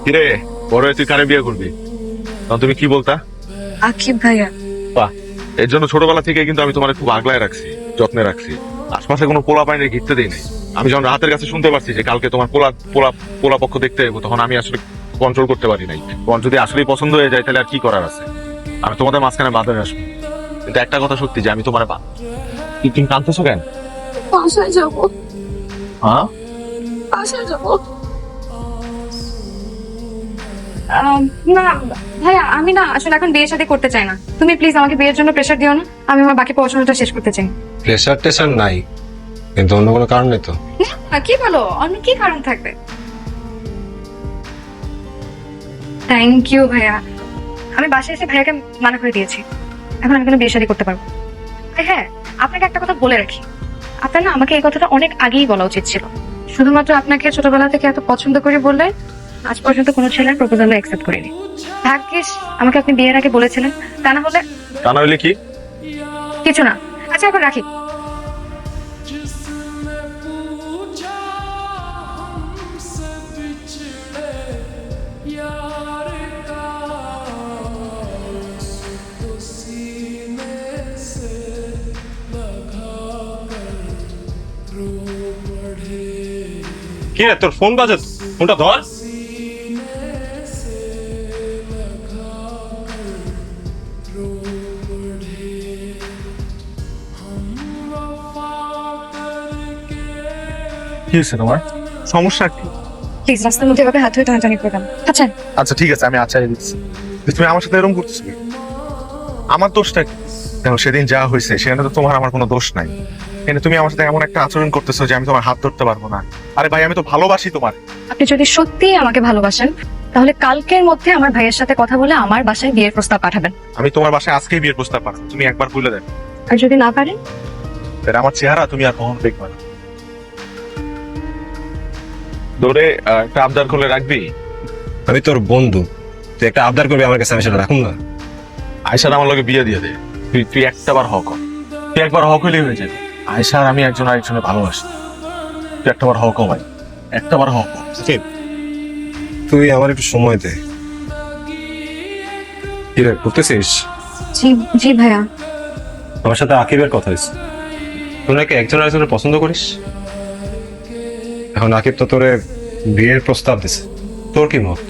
কিরে, বড় তুই কারে বিয়ে করবি? তখন তুমি কি বলতা? আকিব ভাইয়া। বাহ, এর জন্য ছোটবেলা থেকে কিন্তু আমি তোমার খুব আগলায় রাখছি, যত্নে রাখছি। আশপাশে কোনো পোলা পাইনে ঘিরতে দিই নাই। আমি যখন রাতের কাছে শুনতে পারছি যে কালকে তোমার পোলা পোলা পোলা পক্ষ দেখতে যাবো, তখন আমি আসলে কন্ট্রোল করতে পারি নাই। তোমার যদি আসলেই পছন্দ হয়ে যায় তাহলে আর কি করার আছে? আমি তোমাদের মাঝখানে বাধা আসবো, কিন্তু একটা কথা সত্যি যে আমি তোমার তুমি কাঁদতেছো কেন? বাসায় যাবো। হ্যাঁ, বাসায় যাবো। না ভাইয়া, আমি না আসলে এখন বিয়ে শাদী করতে চাই না। তুমি প্লিজ আমাকে বিয়ের জন্য প্রেশার দিও না। আমি আমার বাকি পড়াশোনাটা শেষ করতে চাই। প্রেশার টেশার নাই, কিন্তু অন্য কোনো কারণ নেই তো? না, কি বলো? অন্য কি কারণ থাকবে? থ্যাংক ইউ ভাইয়া। আমি বাসায় এসে ভাইয়াকে মানা করে দিয়েছি। এখন আমি কোনো বিয়ে শাদী করতে পারবো। হ্যাঁ, আপনাকে একটা কথা বলে রাখি। আপনার না আমাকে এই কথাটা অনেক আগেই বলা উচিত ছিল। শুধুমাত্র আপনাকে ছোটবেলা থেকে এত পছন্দ করে বললে আজ পর্যন্ত কোনো ছেলের প্রপোজাল অ্যাকসেপ্ট করিনি। ভাগ্যিস আমাকে আপনি বিয়ের আগে বলেছিলেন, তা না হলে। তা না হলে কি? কিছু না। আচ্ছা, এখন রাখি। কি রে, তোর ফোন বাজে তো? ফোনটা ধর। কি হয়েছে তোমার? সমস্যা কি? প্লিজ রাস্তার মধ্যে এভাবে হাত ধরে টানাটানি করবেন। আচ্ছা আচ্ছা ঠিক আছে, আমি আচাই দিচ্ছি। তুমি আমার সাথে এরকম করতেছো কেন? আমার দোষটা কি? দেখো, সেদিন যা হয়েছে সেখানে তো তোমার আমার কোনো দোষ নাই। কিন্তু তুমি আমার সাথে এমন একটা আচরণ করতেছো যে আমি তোমার হাত ধরতে পারবো না। আরে ভাই, আমি তো ভালোবাসি তোমার। আপনি যদি সত্যি আমাকে ভালোবাসেন তাহলে কালকের মধ্যে আমার ভাইয়ের সাথে কথা বলে আমার বাসায় বিয়ের প্রস্তাব পাঠাবেন। আমি তোমার বাসায় আজকেই বিয়ের প্রস্তাব পাঠাবো, তুমি একবার বলে দেখো। আর যদি না পারেন? তাহলে আমার চেহারা তুমি আর কখনো দেখবে না। ধরে একটা আবদার করলে রাখবি? আমি তোর বন্ধু, তুই একটা আবদার করবি আমার কাছে, আমি সেটা রাখুন না। আয়সার আমার লগে বিয়ে দিয়ে দে। তুই একটাবার হক হ। তুই একবার হক হইলেই হয়ে যাবে। আয়সার আমি একজন আরেকজনের ভালোবাসি। তুই একটাবার হক হ ভাই, একটাবার হক হ। সাকিব, তুই আমার একটু সময় দে। কি রে, করতেছিস? জি জি ভাইয়া। আমার সাথে আকিবের কথা হয়েছে। তুই নাকি একজন আরেকজনের পছন্দ করিস। এখন আকিব তো তোরে বিয়ের প্রস্তাব দিছে, তোর কি মত?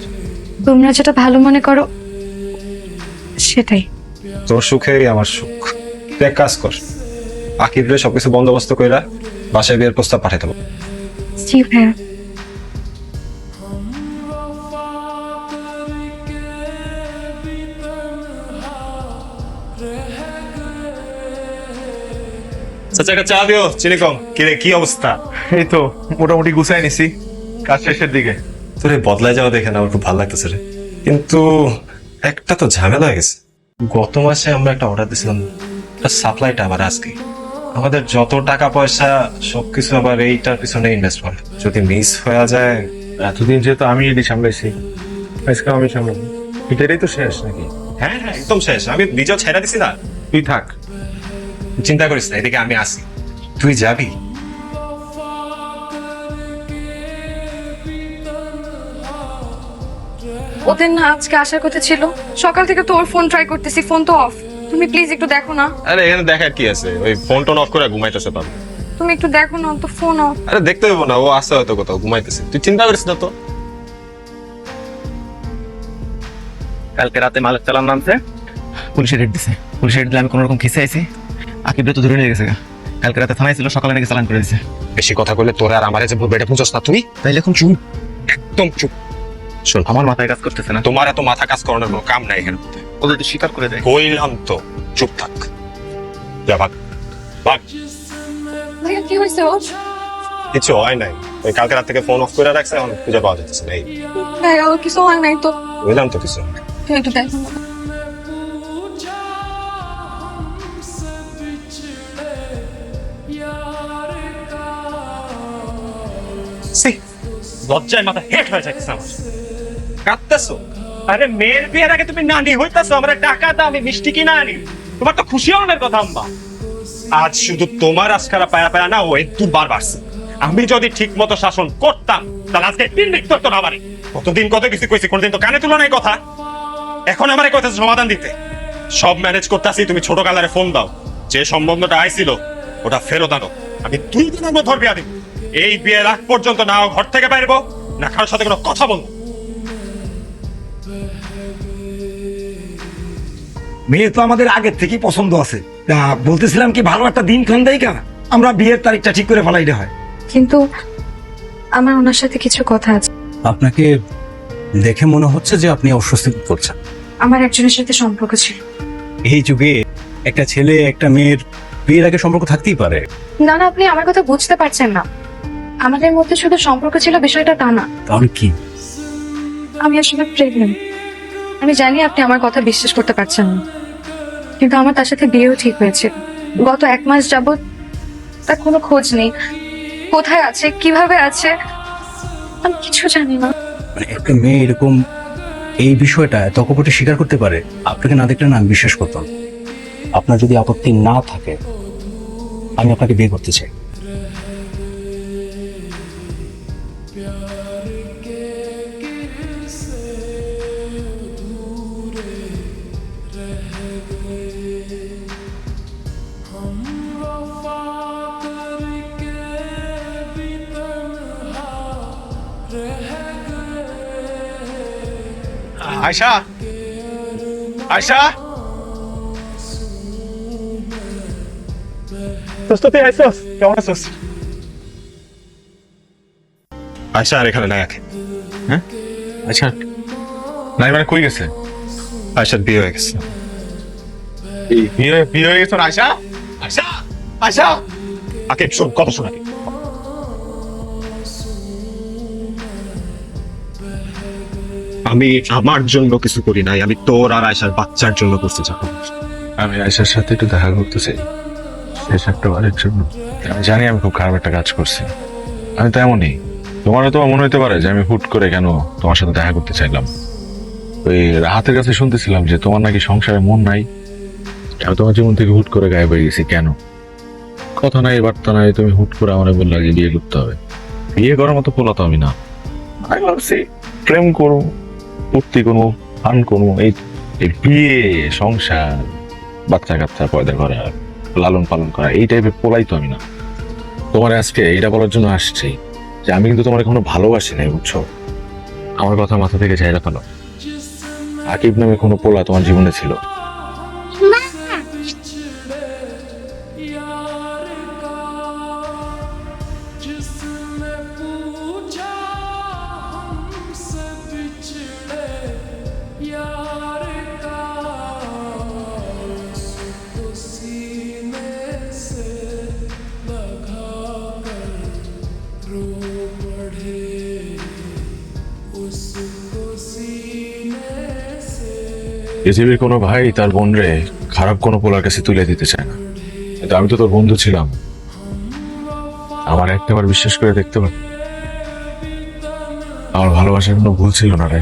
তোমরা যেটা ভালো মনে করো সেটাই। তোর সুখেই আমার সুখ। তুই এক কাজ কর, আকিব রে সবকিছু বন্দোবস্ত কইরা বাসায় বিয়ের প্রস্তাব পাঠাতে হবে। জি ভাইয়া। আচ্ছা, একটা চা দিও, চিনি কম। কিরে, কি অবস্থা? এই তো মোটামুটি গুছাই নিছি, কাজ শেষের দিকে। তোর এই বদলায় যাওয়া দেখে না আমার খুব ভালো লাগতেছে রে, কিন্তু একটা তো ঝামেলা হয়ে গেছে। গত মাসে আমরা একটা অর্ডার দিয়েছিলাম, সাপ্লাইটা আবার আজকে। আমাদের যত টাকা পয়সা সবকিছু আবার এইটার পিছনে ইনভেস্ট করে, যদি মিস হয়ে যায়। এতদিন যেহেতু আমি এটি সামলাইছি, আজকে আমি সামলাবো। এটাই তো শেষ নাকি? হ্যাঁ হ্যাঁ, একদম শেষ। আমি নিজেও ছেড়ে দিছি না। তুই থাক, চিন্তা করিস না, এদিকে আমি আসি। তুই যাবি? ওদের না আজকে আসার কথা ছিল। সকাল থেকে তো ওর ফোন ট্রাই করতেছি, ফোন তো অফ। তুমি প্লিজ একটু দেখো না। আরে এখানে দেখার কি আছে, ওই ফোন টোন অফ করে ঘুমাইতেছে পাবো। তুমি একটু দেখো না, তো ফোন অফ। আরে দেখতে হইব না, ও আছে হয়তো কোথাও ঘুমাইতেছে, তুই চিন্তা করিস না তো। কালকে রাতে মালিক চালান নামছে, পুলিশের রেড দিছে। পুলিশের রেড দিলে আমি কোনোরকম খেসে আইছি। আকিবরে তো ধরে নিয়ে গেছে। কালকে রাতে থানায় ছিল, সকালে নাকি চালান করে দিছে। বেশি কথা বললে তোরে আর আমারে যে বেটা পুঁছস না তুই। তাইলে এখন চুপ। একদম চুপ। শোন, আমার মাথায় কাজ করতেছে না। তোমার এত মাথা কাজ করানোর কোনো কাম নাই এখানে। ও যদি স্বীকার করে দেয়। কইলাম তো, চুপ থাক। যা ভাগ ভাগ। ভাইয়া কি হয়েছে ওর? কিছু হয় নাই, ওই কালকে রাত থেকে ফোন অফ করে রাখছে, এখন খুঁজে পাওয়া যাচ্ছে না। এই ভাইয়া ওর কিছু হয় নাই তো? কইলাম তো কিছু। তুমি একটু দেখো না। লজ্জায় মাথা হেট হয়ে যাচ্ছে আমার। কাঁদতেছো? আরে মেয়ের বিয়ের আগে তুমি নানি হইতাছো, আমরা টাকা দাও, আমি মিষ্টি কিনা আনি। তোমার তো খুশি হওয়ার কথা আম্মা। আজ শুধু তোমার আজকারা পায়া পায়া না, ও দুবার বাড়ছে। আমি যদি ঠিক মতো শাসন করতাম তাহলে আজকে দিন দেখতো না আমারে। কতদিন কত কিছু কইছি, কোনদিন তো কানে তুলো নাই কথা। এখন আমার কথা সমাধান দিতে সব ম্যানেজ করতেছি, তুমি ছোট কালারে ফোন দাও, যে সম্বন্ধটা আইছিল ওটা ফেরত আনো। আমি 2 দিনের মধ্যে ধর বিয়া দিব। এই বিয়ের আগ পর্যন্ত না ও ঘর থেকে বাইরবো, না কারোর সাথে কোনো কথা বলবো। মেয়ে তো আমাদের আগের থেকেই পছন্দ আছে। তা বলতেছিলাম কি, ভালো একটা দিন খান দেয় আমরা বিয়ের তারিখটা ঠিক করে ফেলাইলে হয়। কিন্তু আমার ওনার সাথে কিছু কথা আছে। আপনাকে দেখে মনে হচ্ছে যে আপনি অস্বস্তি বোধ করছেন। আমার একজনের সাথে সম্পর্ক ছিল। এই যুগে একটা ছেলে একটা মেয়ের বিয়ের আগে সম্পর্ক থাকতেই পারে। না না, আপনি আমার কথা বুঝতে পারছেন না। আমাদের মধ্যে শুধু সম্পর্ক ছিল বিষয়টা তা না। তাহলে কি? আমি আসলে প্রেগনেন্ট। আমি জানি আপনি আমার কথা বিশ্বাস করতে পারছেন না, কিন্তু আমার তার সাথে বিয়েও ঠিক হয়েছে। গত 1 মাস যাবত তার কোনো খোঁজ নেই। কোথায় আছে, কিভাবে আছে, আমি কিছু জানি না। মানে একটা মেয়ে এরকম এই বিষয়টা এত অকপটে স্বীকার করতে পারে, আপনাকে না দেখলে না আমি বিশ্বাস করতাম। আপনার যদি আপত্তি না থাকে আমি আপনাকে বিয়ে করতে চাই। আয়শা, আয়শা, দোস্ত তুই আইসস? কেমন আছিস? আয়শা আর এখানে নাই আগে। আচ্ছা, নাই মানে কই গেছে? আয়শার বিয়ে হয়ে গেছে। বিয়ে হয়ে গেছে ওর? আয়শা, আয়শা, আয়শা। আকে শোন, কথা শোন আগে। আমি আমার জন্য কিছু করি নাই, আমি তোর আর আয়শার বাচ্চার জন্য করতে চাবো। আমি আয়শার সাথে একটু দেখা করতে চাই, শেষ একটা বারের জন্য। আমি জানি আমি খুব খারাপ একটা কাজ করছি, আমি তেমনই। তোমারও তো মনে হতে পারে যে আমি হুট করে কেন তোমার সাথে দেখা করতে চাইলাম। ওই রাহাতের কাছে শুনতেছিলাম যে তোমার নাকি সংসারে মন নাই। আমি তোমার জীবন থেকে হুট করে গায়েব হয়ে গেছি কেন? কথা নাই বার্তা নাই, তুমি হুট করে আমার বললে আগে বিয়ে করতে হবে। বিয়ে করার মতো পোলা তো আমি না। আমি ভাবছি প্রেম করবো, ফুর্তি করবো, ফান করবো। এই বিয়ে, সংসার, বাচ্চা কাচ্চা পয়দা করা, লালন পালন করা, এই টাইপের পোলাই তো আমি না। তোমার আজকে এইটা বলার জন্য আসছি যে আমি কিন্তু তোমার কোনো ভালোবাসি নাই, বুঝছো? আমার কথা মাথা থেকে ঝাইরা ফেলো। আকিব নামে কোনো পোলা তোমার জীবনে ছিল? পৃথিবীর কোনো ভাই তার বোন রে খারাপ কোনো পোলার কাছে তুলে দিতে চায় না, কিন্তু আমি তো তোর বন্ধু ছিলাম। আমার একটাবার বিশ্বাস করে দেখতে পার, আমার ভালোবাসার কোনো ভুল ছিল না রে।